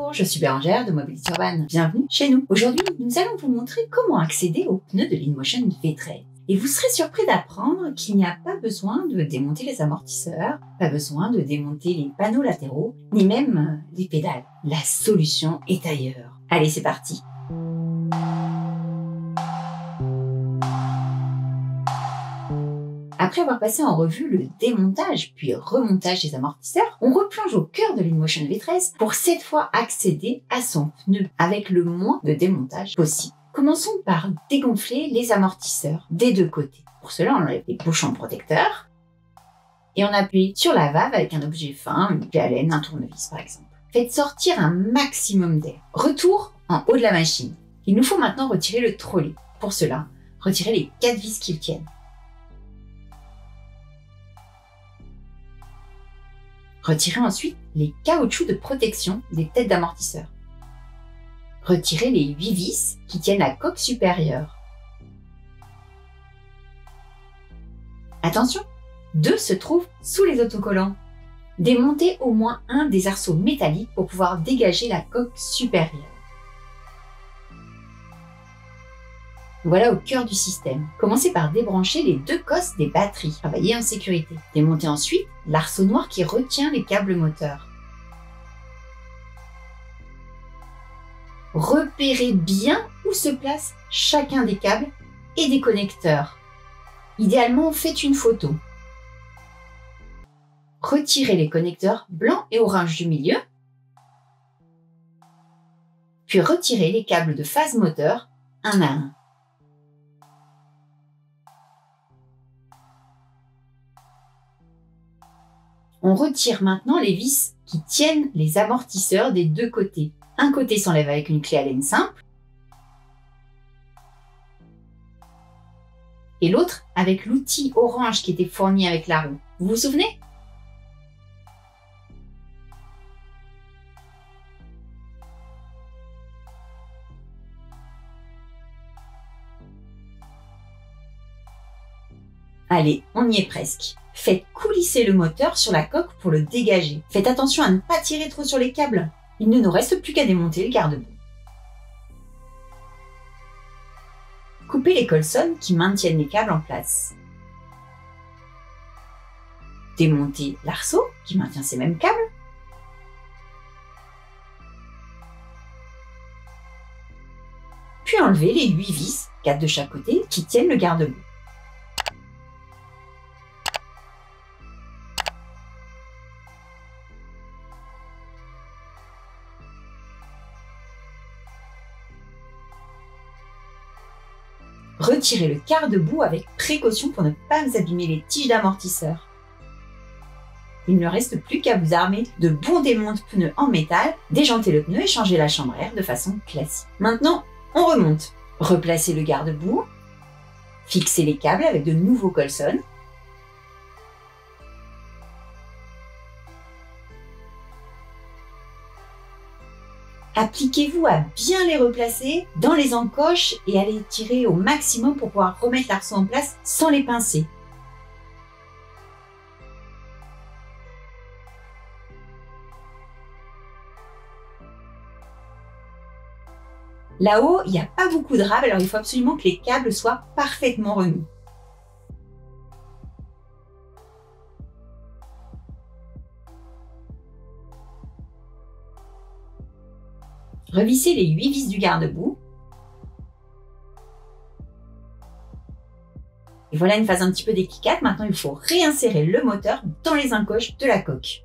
Bonjour, je suis Bérangère de Mobility Urban. Bienvenue chez nous. Aujourd'hui, nous allons vous montrer comment accéder aux pneus de l'InMotion V13. Et vous serez surpris d'apprendre qu'il n'y a pas besoin de démonter les amortisseurs, pas besoin de démonter les panneaux latéraux, ni même les pédales. La solution est ailleurs. Allez, c'est parti. Après avoir passé en revue le démontage puis remontage des amortisseurs, on replonge au cœur de l'InMotion V13 pour cette fois accéder à son pneu avec le moins de démontage possible. Commençons par dégonfler les amortisseurs des deux côtés. Pour cela, on enlève les bouchons protecteurs et on appuie sur la valve avec un objet fin, une clé à laine, un tournevis par exemple. Faites sortir un maximum d'air. Retour en haut de la machine. Il nous faut maintenant retirer le trolley. Pour cela, retirez les 4 vis qui le tiennent. Retirez ensuite les caoutchoucs de protection des têtes d'amortisseurs. Retirez les 8 vis qui tiennent la coque supérieure. Attention, 2 se trouvent sous les autocollants. Démontez au moins un des arceaux métalliques pour pouvoir dégager la coque supérieure. Voilà au cœur du système. Commencez par débrancher les 2 cosses des batteries. Travaillez en sécurité. Démontez ensuite l'arceau noir qui retient les câbles moteurs. Repérez bien où se place chacun des câbles et des connecteurs. Idéalement, faites une photo. Retirez les connecteurs blancs et orange du milieu. Puis retirez les câbles de phase moteur un à un. On retire maintenant les vis qui tiennent les amortisseurs des deux côtés. Un côté s'enlève avec une clé à laine simple et l'autre avec l'outil orange qui était fourni avec la roue. Vous vous souvenez? Allez, on y est presque. Faites coulisser le moteur sur la coque pour le dégager. Faites attention à ne pas tirer trop sur les câbles. Il ne nous reste plus qu'à démonter le garde-boue. Coupez les colsonnes qui maintiennent les câbles en place. Démontez l'arceau qui maintient ces mêmes câbles. Puis enlevez les 8 vis, 4 de chaque côté, qui tiennent le garde-boue. Retirez le garde-boue avec précaution pour ne pas vous abîmer les tiges d'amortisseur. Il ne reste plus qu'à vous armer de bons démonte-pneus en métal, déjanter le pneu et changer la chambre à air de façon classique. Maintenant, on remonte. Replacez le garde-boue, fixez les câbles avec de nouveaux colsonnes. Appliquez-vous à bien les replacer dans les encoches et à les tirer au maximum pour pouvoir remettre l'arceau en place sans les pincer. Là-haut, il n'y a pas beaucoup de râpes, alors il faut absolument que les câbles soient parfaitement remis. Revissez les 8 vis du garde-boue. Et voilà une phase un petit peu délicate. Maintenant, il faut réinsérer le moteur dans les encoches de la coque.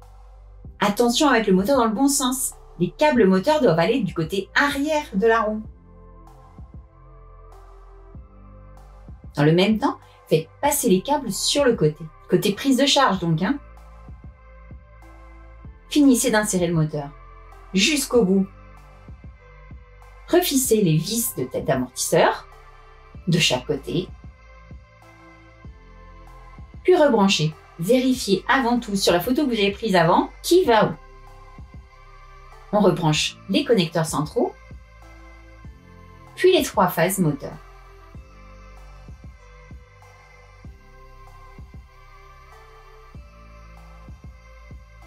Attention à mettre le moteur dans le bon sens. Les câbles moteurs doivent aller du côté arrière de la roue. Dans le même temps, faites passer les câbles sur le côté. Côté prise de charge donc. Finissez d'insérer le moteur jusqu'au bout. Refissez les vis de tête d'amortisseur de chaque côté. Puis rebranchez. Vérifiez avant tout sur la photo que vous avez prise avant qui va où. On rebranche les connecteurs centraux, puis les 3 phases moteur.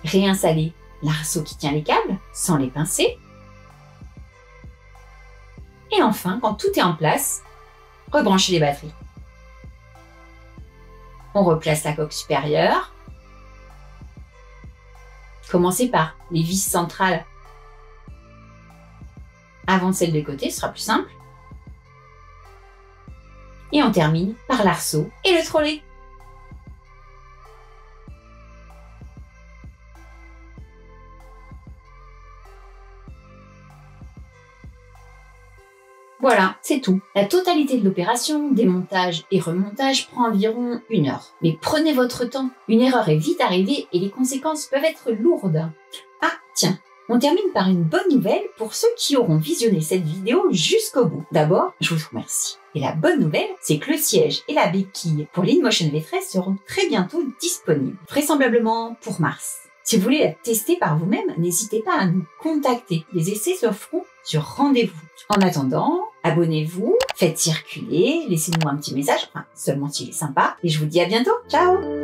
Réinstallez l'arceau qui tient les câbles sans les pincer. enfin, quand tout est en place, rebranchez les batteries. On replace la coque supérieure. Commencez par les vis centrales avant celle de côté, ce sera plus simple. Et on termine par l'arceau et le trolley. Voilà, c'est tout. La totalité de l'opération, démontage et remontage, prend environ 1 heure. Mais prenez votre temps. Une erreur est vite arrivée et les conséquences peuvent être lourdes. Ah, tiens, on termine par une bonne nouvelle pour ceux qui auront visionné cette vidéo jusqu'au bout. D'abord, je vous remercie. Et la bonne nouvelle, c'est que le siège et la béquille pour l'InMotion V13 seront très bientôt disponibles, vraisemblablement pour mars. Si vous voulez la tester par vous-même, n'hésitez pas à nous contacter. Les essais se feront sur rendez-vous. En attendant, abonnez-vous, faites circuler, laissez-nous un petit message, enfin seulement s'il est sympa, et je vous dis à bientôt. Ciao!